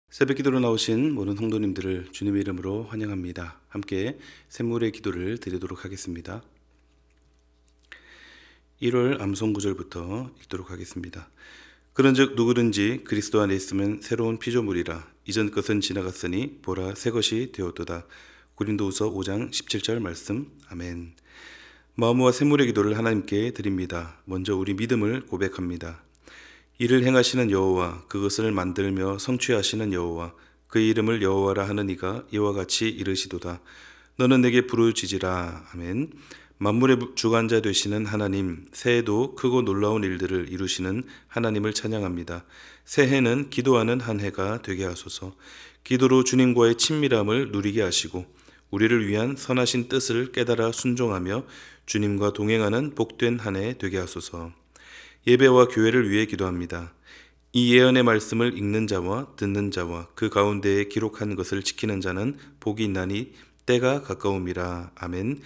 새벽 기도로 나오신 모든 성도님들을 주님의 이름으로 환영합니다. 함께 샘물의 기도를 드리도록 하겠습니다. 1월 암송 구절부터 읽도록 하겠습니다. 그런즉 누구든지 그리스도 안에 있으면 새로운 피조물이라. 이전 것은 지나갔으니 보라 새 것이 되었도다. 고린도후서 5장 17절 말씀. 아멘. 마음과 샘물의 기도를 하나님께 드립니다. 먼저 우리 믿음을 고백합니다. 이를 행하시는 여호와, 그것을 만들며 성취하시는 여호와, 그의 이름을 여호와라 하는 이가 이와 같이 이르시도다. 너는 내게 부르짖으라. 아멘. 만물의 주관자 되시는 하나님, 새해도 크고 놀라운 일들을 이루시는 하나님을 찬양합니다. 새해는 기도하는 한 해가 되게 하소서. 기도로 주님과의 친밀함을 누리게 하시고 우리를 위한 선하신 뜻을 깨달아 순종하며 주님과 동행하는 복된 한 해 되게 하소서. 예배와 교회를 위해 기도합니다. 이 예언의 말씀을 읽는 자와 듣는 자와 그 가운데에 기록한 것을 지키는 자는 복이 있나니 때가 가까움이라. 아멘.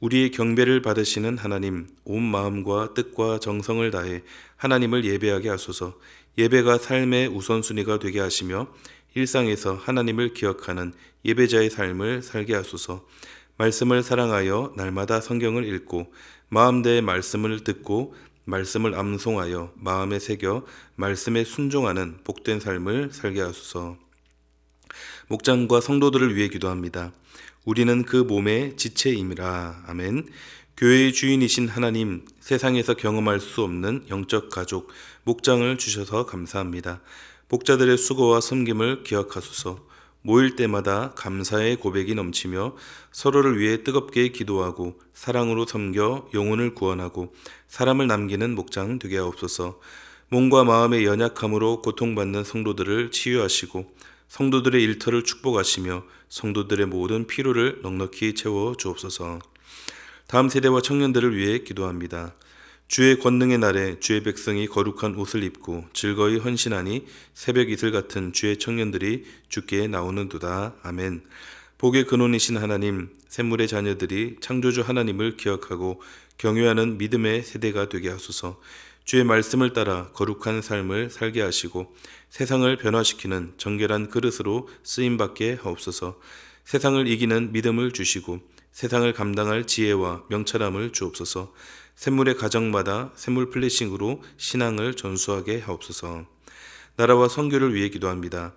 우리의 경배를 받으시는 하나님, 온 마음과 뜻과 정성을 다해 하나님을 예배하게 하소서. 예배가 삶의 우선순위가 되게 하시며 일상에서 하나님을 기억하는 예배자의 삶을 살게 하소서. 말씀을 사랑하여 날마다 성경을 읽고 마음 다해 말씀을 듣고 말씀을 암송하여 마음에 새겨 말씀에 순종하는 복된 삶을 살게 하소서. 목장과 성도들을 위해 기도합니다. 우리는 그 몸의 지체임이라. 아멘. 교회의 주인이신 하나님, 세상에서 경험할 수 없는 영적 가족, 목장을 주셔서 감사합니다. 목자들의 수고와 섬김을 기억하소서. 모일 때마다 감사의 고백이 넘치며 서로를 위해 뜨겁게 기도하고 사랑으로 섬겨 영혼을 구원하고 사람을 남기는 목장 되게 하옵소서. 몸과 마음의 연약함으로 고통받는 성도들을 치유하시고 성도들의 일터를 축복하시며 성도들의 모든 피로를 넉넉히 채워 주옵소서. 다음 세대와 청년들을 위해 기도합니다. 주의 권능의 날에 주의 백성이 거룩한 옷을 입고 즐거이 헌신하니 새벽 이슬 같은 주의 청년들이 주께 나오는도다. 아멘. 복의 근원이신 하나님, 샘물의 자녀들이 창조주 하나님을 기억하고 경외하는 믿음의 세대가 되게 하소서. 주의 말씀을 따라 거룩한 삶을 살게 하시고 세상을 변화시키는 정결한 그릇으로 쓰임받게 하옵소서. 세상을 이기는 믿음을 주시고 세상을 감당할 지혜와 명철함을 주옵소서. 샘물의 가정마다 샘물 플래싱으로 신앙을 전수하게 하옵소서. 나라와 선교를 위해 기도합니다.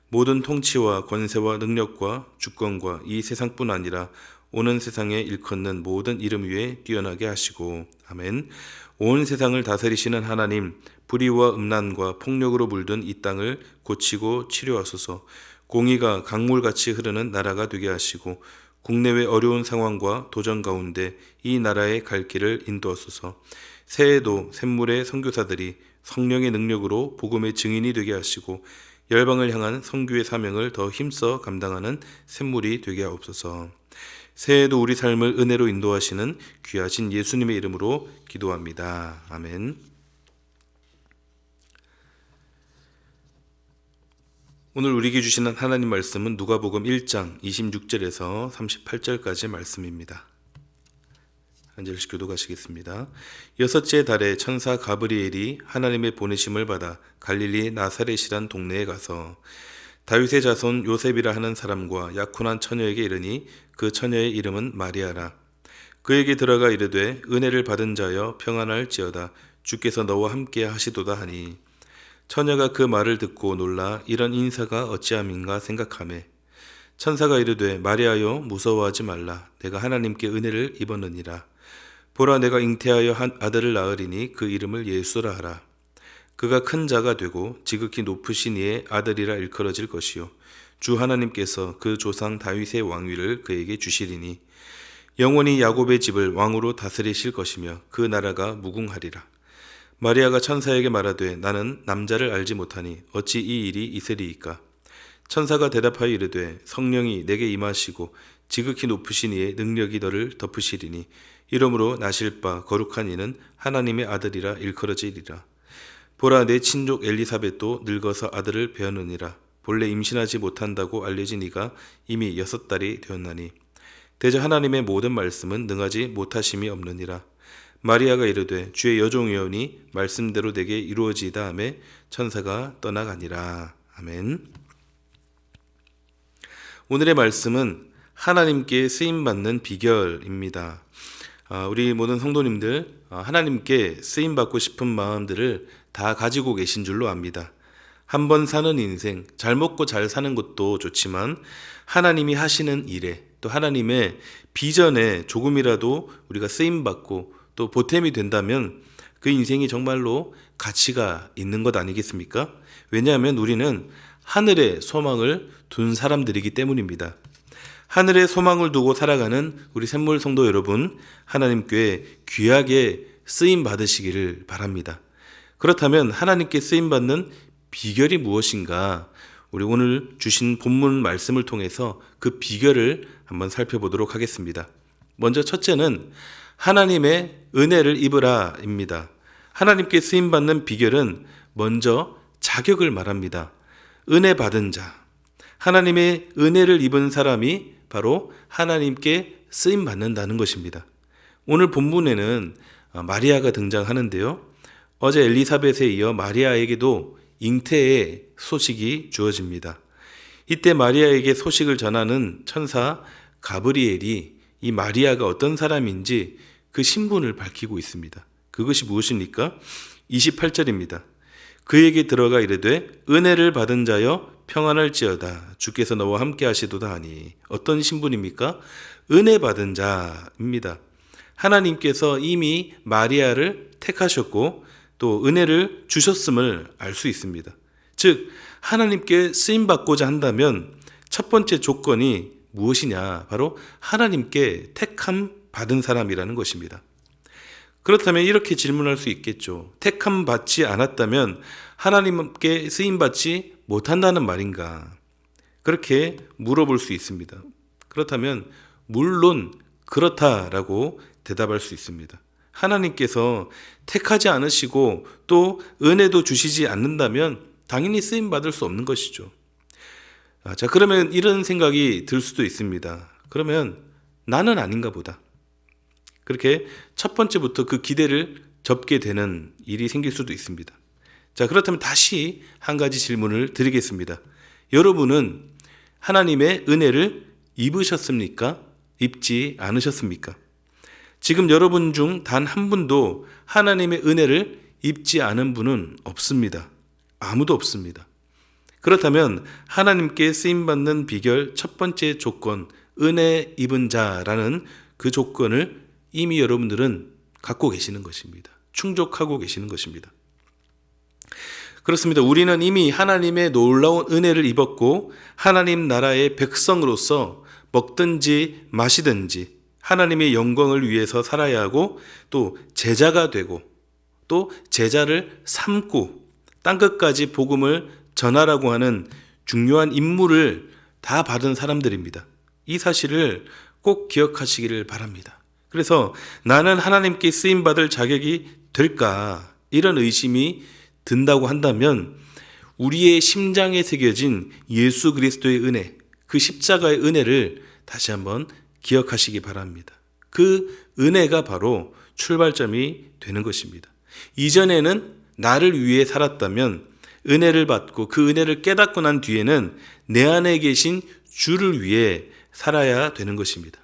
모든 통치와 권세와 능력과 주권과 이 세상뿐 아니라 오는 세상에 일컫는 모든 이름 위에 뛰어나게 하시고. 아멘. 온 세상을 다스리시는 하나님, 불의와 음란과 폭력으로 물든 이 땅을 고치고 치료하소서. 공의가 강물같이 흐르는 나라가 되게 하시고 국내외 어려운 상황과 도전 가운데 이 나라의 갈 길을 인도하소서. 새해에도 샘물의 선교사들이 성령의 능력으로 복음의 증인이 되게 하시고 열방을 향한 선교의 사명을 더 힘써 감당하는 샘물이 되게 하옵소서. 새해에도 우리 삶을 은혜로 인도하시는 귀하신 예수님의 이름으로 기도합니다. 아멘. 오늘 우리에게 주시는 하나님 말씀은 누가복음 1장 26절에서 38절까지 말씀입니다. 한 절씩 교독하시겠습니다. 여섯째 달에 천사 가브리엘이 하나님의 보내심을 받아 갈릴리 나사렛이란 동네에 가서 다윗의 자손 요셉이라 하는 사람과 약혼한 처녀에게 이르니 그 처녀의 이름은 마리아라. 그에게 들어가 이르되 은혜를 받은 자여 평안할지어다. 주께서 너와 함께 하시도다 하니 처녀가 그 말을 듣고 놀라 이런 인사가 어찌함인가 생각하매 천사가 이르되 마리아여 무서워하지 말라. 내가 하나님께 은혜를 입었느니라. 보라 내가 잉태하여 한 아들을 낳으리니 그 이름을 예수라 하라. 그가 큰 자가 되고 지극히 높으신 이의 아들이라 일컬어질 것이요 주 하나님께서 그 조상 다윗의 왕위를 그에게 주시리니 영원히 야곱의 집을 왕으로 다스리실 것이며 그 나라가 무궁하리라. 마리아가 천사에게 말하되 나는 남자를 알지 못하니 어찌 이 일이 있으리이까. 천사가 대답하여 이르되 성령이 내게 임하시고 지극히 높으신 이의 능력이 너를 덮으시리니 이러므로 나실 바 거룩한 이는 하나님의 아들이라 일컬어지리라. 보라 내 친족 엘리사벳도 늙어서 아들을 배었느니라. 본래 임신하지 못한다고 알려진 이가 이미 6달이 되었나니 대저 하나님의 모든 말씀은 능하지 못하심이 없느니라. 마리아가 이르되 주의 여종이오니 말씀대로 내게 이루어지이다 하매 천사가 떠나가니라. 아멘. 오늘의 말씀은 하나님께 쓰임받는 비결입니다. 우리 모든 성도님들 하나님께 쓰임받고 싶은 마음들을 다 가지고 계신 줄로 압니다. 한번 사는 인생, 잘 먹고 잘 사는 것도 좋지만 하나님이 하시는 일에 또 하나님의 비전에 조금이라도 우리가 쓰임받고 또 보탬이 된다면 그 인생이 정말로 가치가 있는 것 아니겠습니까? 왜냐하면 우리는 하늘에 소망을 둔 사람들이기 때문입니다. 하늘에 소망을 두고 살아가는 우리 샘물 성도 여러분, 하나님께 귀하게 쓰임 받으시기를 바랍니다. 그렇다면 하나님께 쓰임 받는 비결이 무엇인가? 우리 오늘 주신 본문 말씀을 통해서 그 비결을 한번 살펴보도록 하겠습니다. 먼저 첫째는 하나님의 은혜를 입으라입니다. 하나님께 쓰임 받는 비결은 먼저 자격을 말합니다. 은혜 받은 자, 하나님의 은혜를 입은 사람이 바로 하나님께 쓰임 받는다는 것입니다. 오늘 본문에는 마리아가 등장하는데요. 어제 엘리사벳에 이어 마리아에게도 잉태의 소식이 주어집니다. 이때 마리아에게 소식을 전하는 천사 가브리엘이 이 마리아가 어떤 사람인지 그 신분을 밝히고 있습니다. 그것이 무엇입니까? 28절입니다. 그에게 들어가 이르되 은혜를 받은 자여 평안할지어다 주께서 너와 함께 하시도다 하니. 어떤 신분입니까? 은혜 받은 자입니다. 하나님께서 이미 마리아를 택하셨고 또 은혜를 주셨음을 알 수 있습니다. 즉 하나님께 쓰임받고자 한다면 첫 번째 조건이 무엇이냐? 바로 하나님께 택함 받은 사람이라는 것입니다. 그렇다면 이렇게 질문할 수 있겠죠. 택함 받지 않았다면 하나님께 쓰임받지 못한다는 말인가? 그렇게 물어볼 수 있습니다. 그렇다면 물론 그렇다라고 대답할 수 있습니다. 하나님께서 택하지 않으시고 또 은혜도 주시지 않는다면 당연히 쓰임받을 수 없는 것이죠. 자, 그러면 이런 생각이 들 수도 있습니다. 그러면 나는 아닌가 보다. 그렇게 첫 번째부터 그 기대를 접게 되는 일이 생길 수도 있습니다. 자, 그렇다면 다시 한 가지 질문을 드리겠습니다. 여러분은 하나님의 은혜를 입으셨습니까? 입지 않으셨습니까? 지금 여러분 중 단 한 분도 하나님의 은혜를 입지 않은 분은 없습니다. 아무도 없습니다. 그렇다면 하나님께 쓰임받는 비결 첫 번째 조건, 은혜 입은 자라는 그 조건을 이미 여러분들은 갖고 계시는 것입니다. 충족하고 계시는 것입니다. 그렇습니다. 우리는 이미 하나님의 놀라운 은혜를 입었고 하나님 나라의 백성으로서 먹든지 마시든지 하나님의 영광을 위해서 살아야 하고 또 제자가 되고 또 제자를 삼고 땅끝까지 복음을 전하라고 하는 중요한 임무를 다 받은 사람들입니다. 이 사실을 꼭 기억하시기를 바랍니다. 그래서 나는 하나님께 쓰임받을 자격이 될까? 이런 의심이 든다고 한다면 우리의 심장에 새겨진 예수 그리스도의 은혜, 그 십자가의 은혜를 다시 한번 기억하시기 바랍니다. 그 은혜가 바로 출발점이 되는 것입니다. 이전에는 나를 위해 살았다면 은혜를 받고 그 은혜를 깨닫고 난 뒤에는 내 안에 계신 주를 위해 살아야 되는 것입니다.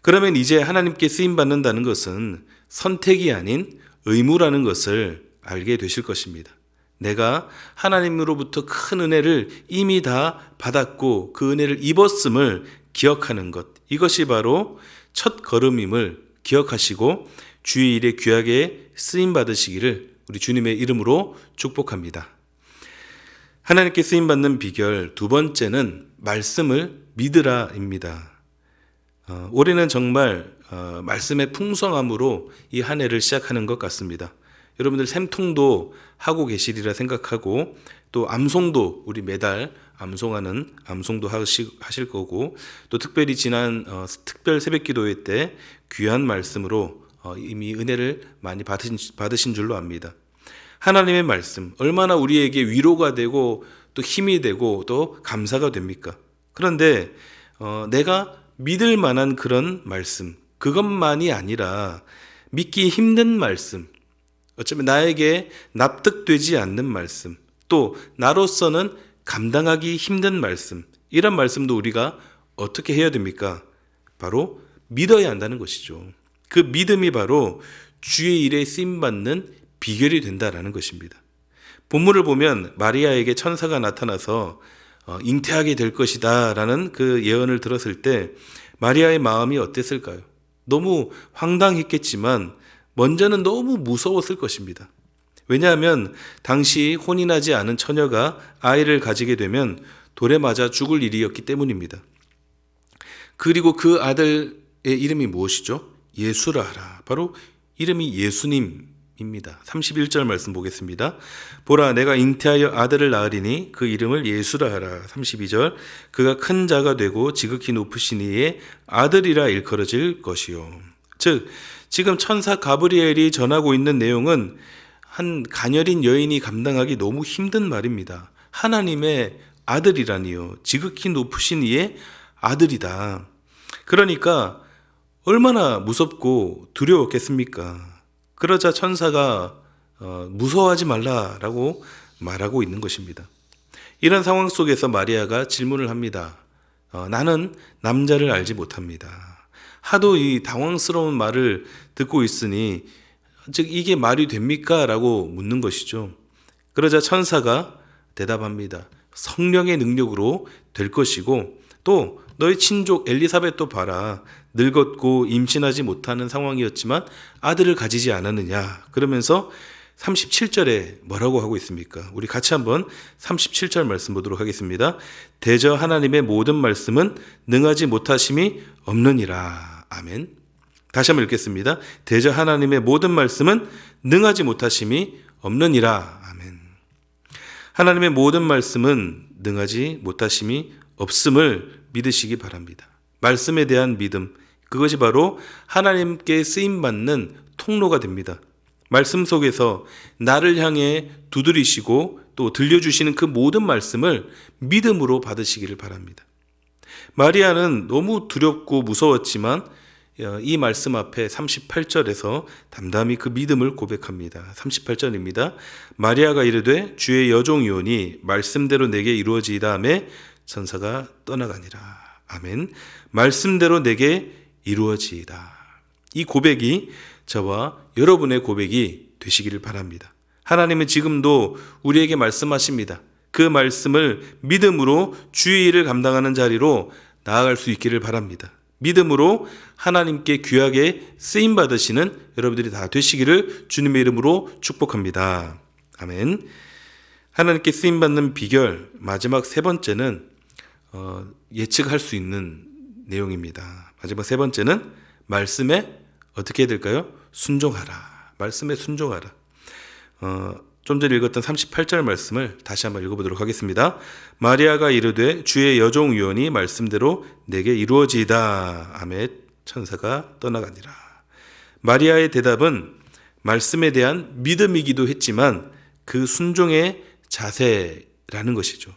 그러면 이제 하나님께 쓰임받는다는 것은 선택이 아닌 의무라는 것을 알게 되실 것입니다. 내가 하나님으로부터 큰 은혜를 이미 다 받았고 그 은혜를 입었음을 기억하는 것, 이것이 바로 첫 걸음임을 기억하시고 주의 일에 귀하게 쓰임받으시기를 우리 주님의 이름으로 축복합니다. 하나님께 쓰임받는 비결 두 번째는 말씀을 믿으라입니다. 올해는 정말 말씀의 풍성함으로 이 한 해를 시작하는 것 같습니다. 여러분들 샘통도 하고 계시리라 생각하고 또 암송도 우리 매달 암송하는 암송도 하실 거고 또 특별히 지난 특별 새벽기도회 때 귀한 말씀으로 이미 은혜를 많이 받으신 줄로 압니다. 하나님의 말씀 얼마나 우리에게 위로가 되고 또 힘이 되고 또 감사가 됩니까? 그런데 내가 믿을 만한 그런 말씀, 그것만이 아니라 믿기 힘든 말씀, 어쩌면 나에게 납득되지 않는 말씀, 또 나로서는 감당하기 힘든 말씀, 이런 말씀도 우리가 어떻게 해야 됩니까? 바로 믿어야 한다는 것이죠. 그 믿음이 바로 주의 일에 쓰임받는 비결이 된다라는 것입니다. 본문을 보면 마리아에게 천사가 나타나서 잉태하게 될 것이다 라는 그 예언을 들었을 때 마리아의 마음이 어땠을까요? 너무 황당했겠지만 먼저는 너무 무서웠을 것입니다. 왜냐하면 당시 혼인하지 않은 처녀가 아이를 가지게 되면 돌에 맞아 죽을 일이었기 때문입니다. 그리고 그 아들의 이름이 무엇이죠? 예수라 하라. 바로 이름이 예수님입니다. 31절 말씀 보겠습니다. 보라, 내가 잉태하여 아들을 낳으리니 그 이름을 예수라 하라. 32절, 그가 큰 자가 되고 지극히 높으신 이의 아들이라 일컬어질 것이요. 즉 지금 천사 가브리엘이 전하고 있는 내용은 한 가녀린 여인이 감당하기 너무 힘든 말입니다. 하나님의 아들이라니요. 지극히 높으신 이의 아들이다. 그러니까 얼마나 무섭고 두려웠겠습니까? 그러자 천사가 무서워하지 말라라고 말하고 있는 것입니다. 이런 상황 속에서 마리아가 질문을 합니다. 나는 남자를 알지 못합니다. 하도 이 당황스러운 말을 듣고 있으니 즉 이게 말이 됩니까? 라고 묻는 것이죠. 그러자 천사가 대답합니다. 성령의 능력으로 될 것이고 또 너희 친족 엘리사벳도 봐라. 늙었고 임신하지 못하는 상황이었지만 아들을 가지지 않았느냐. 그러면서 37절에 뭐라고 하고 있습니까? 우리 같이 한번 37절 말씀 보도록 하겠습니다. 대저 하나님의 모든 말씀은 능하지 못하심이 없느니라. 아멘. 다시 한번 읽겠습니다. 대저 하나님의 모든 말씀은 능하지 못하심이 없느니라. 아멘. 하나님의 모든 말씀은 능하지 못하심이 없음을 믿으시기 바랍니다. 말씀에 대한 믿음, 그것이 바로 하나님께 쓰임받는 통로가 됩니다. 말씀 속에서 나를 향해 두드리시고 또 들려주시는 그 모든 말씀을 믿음으로 받으시기를 바랍니다. 마리아는 너무 두렵고 무서웠지만 이 말씀 앞에 38절에서 담담히 그 믿음을 고백합니다. 38절입니다. 마리아가 이르되 주의 여종이오니 말씀대로 내게 이루어지이다 하매 천사가 떠나가니라. 아멘. 말씀대로 내게 이루어지이다. 이 고백이 저와 여러분의 고백이 되시기를 바랍니다. 하나님은 지금도 우리에게 말씀하십니다. 그 말씀을 믿음으로 주의 일을 감당하는 자리로 나아갈 수 있기를 바랍니다. 믿음으로 하나님께 귀하게 쓰임받으시는 여러분들이 다 되시기를 주님의 이름으로 축복합니다. 아멘. 하나님께 쓰임받는 비결, 마지막 세 번째는 예측할 수 있는 내용입니다. 마지막 세 번째는 말씀에 어떻게 해야 될까요? 순종하라. 말씀에 순종하라. 좀 전에 읽었던 38절 말씀을 다시 한번 읽어보도록 하겠습니다. 마리아가 이르되 주의 여종이오니 말씀대로 내게 이루어지이다. 아멘. 천사가 떠나가니라. 마리아의 대답은 말씀에 대한 믿음이기도 했지만 그 순종의 자세라는 것이죠.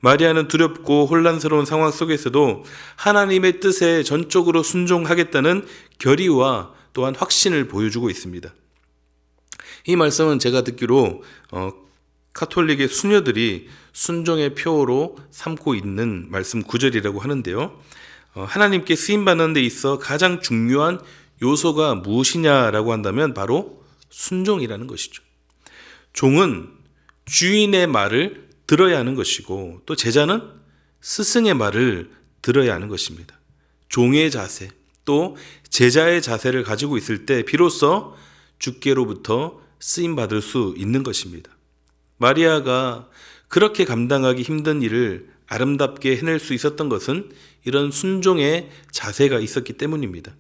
마리아는 두렵고 혼란스러운 상황 속에서도 하나님의 뜻에 전적으로 순종하겠다는 결의와 또한 확신을 보여주고 있습니다. 이 말씀은 제가 듣기로 카톨릭의 수녀들이 순종의 표어로 삼고 있는 말씀 구절이라고 하는데요. 하나님께 쓰임받는 데 있어 가장 중요한 요소가 무엇이냐라고 한다면 바로 순종이라는 것이죠. 종은 주인의 말을 들어야 하는 것이고 또 제자는 스승의 말을 들어야 하는 것입니다. 종의 자세 또 제자의 자세를 가지고 있을 때 비로소 주께로부터 쓰임받을 수 있는 것입니다. 마리아가 그렇게 감당하기 힘든 일을 아름답게 해낼 수 있었던 것은 이런 순종의 자세가 있었기 때문입니다.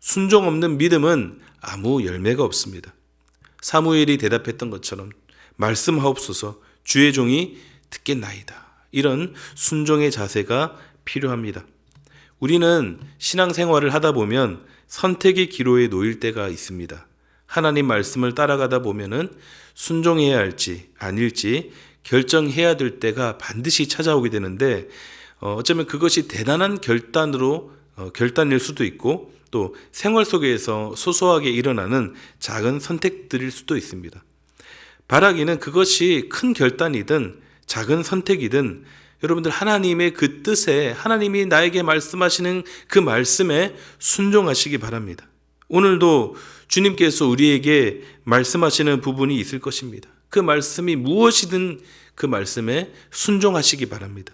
순종 없는 믿음은 아무 열매가 없습니다. 사무엘이 대답했던 것처럼 말씀하옵소서 주의 종이 듣겠나이다. 이런 순종의 자세가 필요합니다. 우리는 신앙생활을 하다 보면 선택의 기로에 놓일 때가 있습니다. 하나님 말씀을 따라가다 보면은 순종해야 할지 아닐지 결정해야 될 때가 반드시 찾아오게 되는데 어쩌면 그것이 대단한 결단일 수도 있고 또 생활 속에서 소소하게 일어나는 작은 선택들일 수도 있습니다. 바라기는 그것이 큰 결단이든 작은 선택이든 여러분들 하나님의 그 뜻에, 하나님이 나에게 말씀하시는 그 말씀에 순종하시기 바랍니다. 오늘도 주님께서 우리에게 말씀하시는 부분이 있을 것입니다. 그 말씀이 무엇이든 그 말씀에 순종하시기 바랍니다.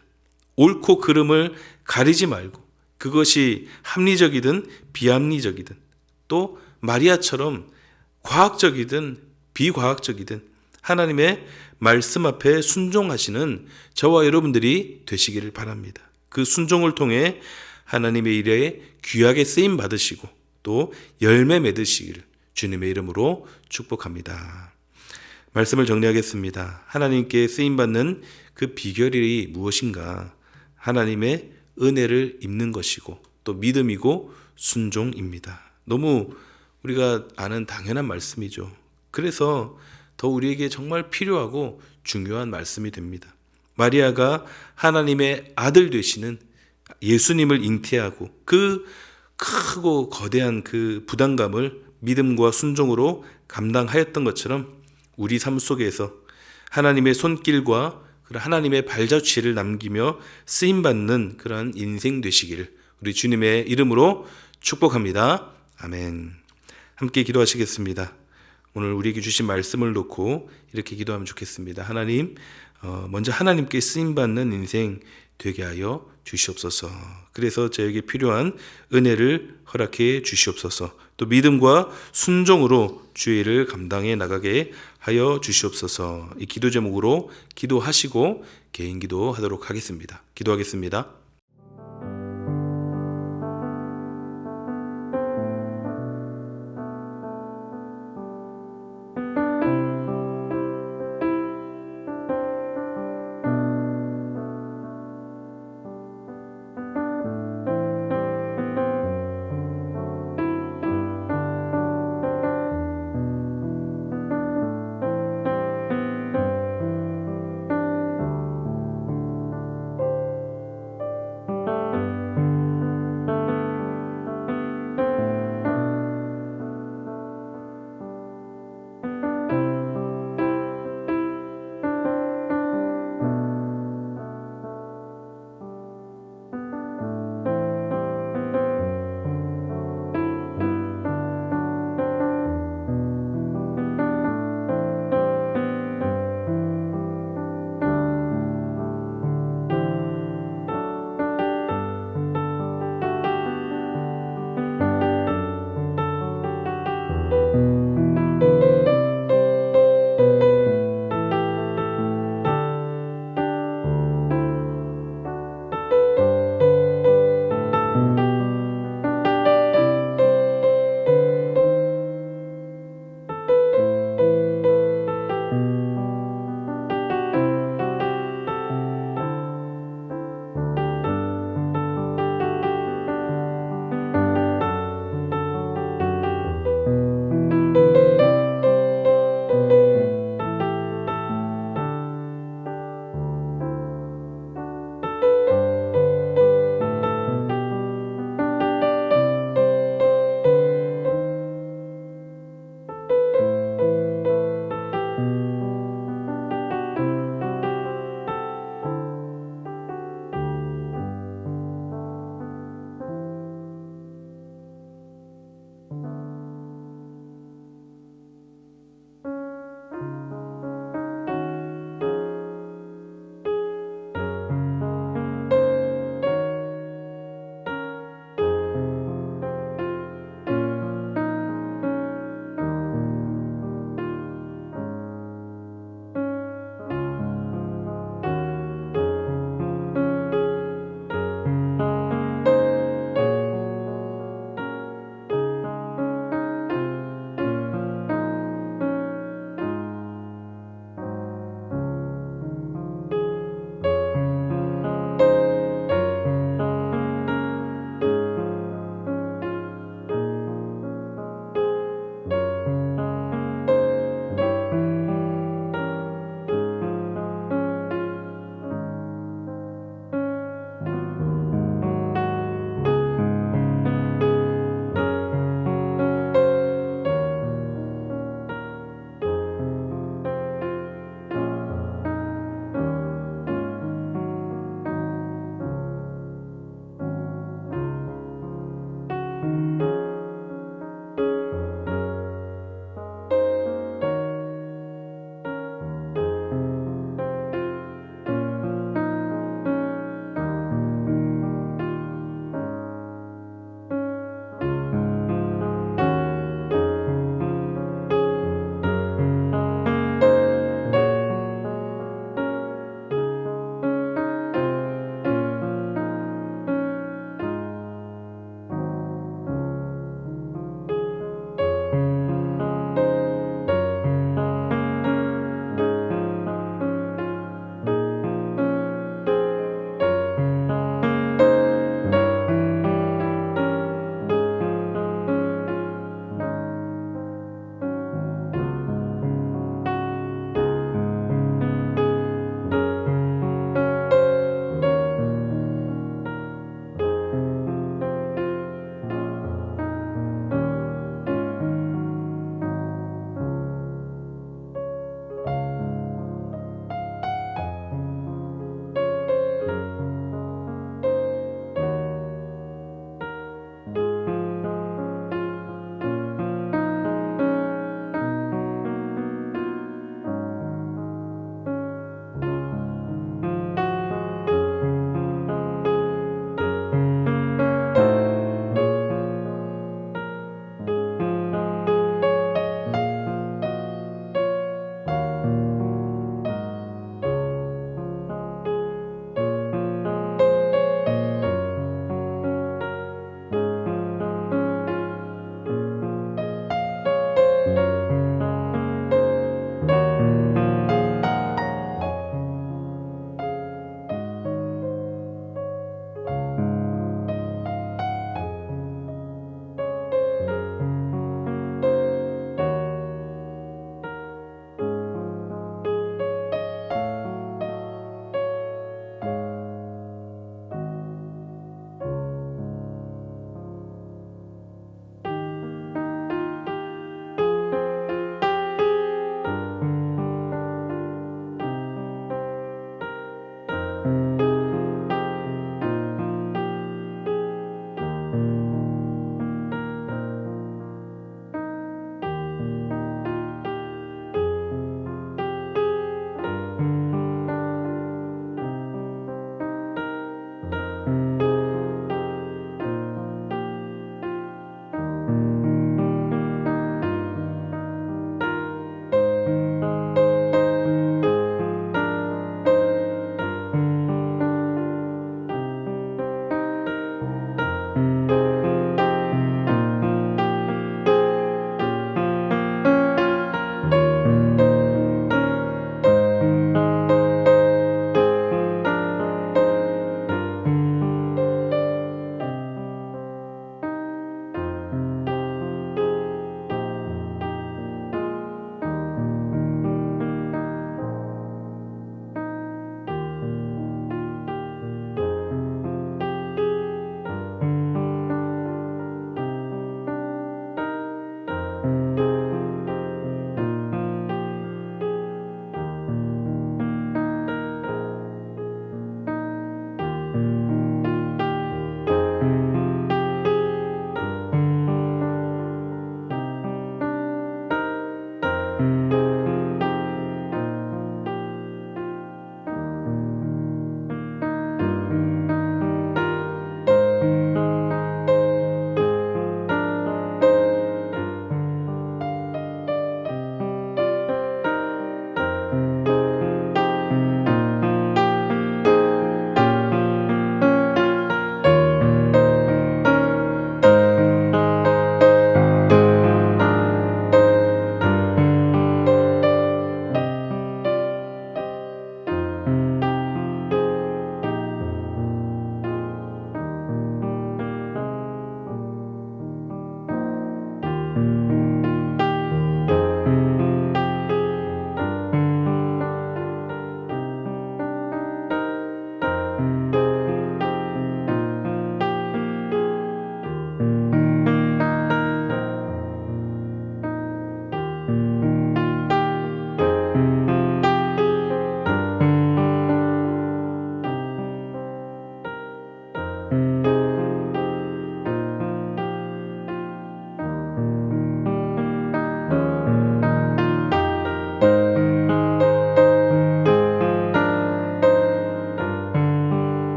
옳고 그름을 가리지 말고, 그것이 합리적이든 비합리적이든, 또 마리아처럼 과학적이든 비과학적이든 하나님의 말씀 앞에 순종하시는 저와 여러분들이 되시기를 바랍니다. 그 순종을 통해 하나님의 일에 귀하게 쓰임 받으시고 또 열매 맺으시기를 주님의 이름으로 축복합니다. 말씀을 정리하겠습니다. 하나님께 쓰임받는 그 비결이 무엇인가? 하나님의 은혜를 입는 것이고 또 믿음이고 순종입니다. 너무 우리가 아는 당연한 말씀이죠. 그래서 더 우리에게 정말 필요하고 중요한 말씀이 됩니다. 마리아가 하나님의 아들 되시는 예수님을 잉태하고 그 크고 거대한 그 부담감을 믿음과 순종으로 감당하였던 것처럼 우리 삶 속에서 하나님의 손길과 하나님의 발자취를 남기며 쓰임받는 그러한 인생 되시기를 우리 주님의 이름으로 축복합니다. 아멘. 함께 기도하시겠습니다. 오늘 우리에게 주신 말씀을 놓고 이렇게 기도하면 좋겠습니다. 하나님, 먼저 하나님께 쓰임받는 인생 되게 하여 주시옵소서. 그래서 저에게 필요한 은혜를 허락해 주시옵소서. 또 믿음과 순종으로 주의 일을 감당해 나가게 하여 주시옵소서. 이 기도 제목으로 기도하시고 개인 기도하도록 하겠습니다. 기도하겠습니다.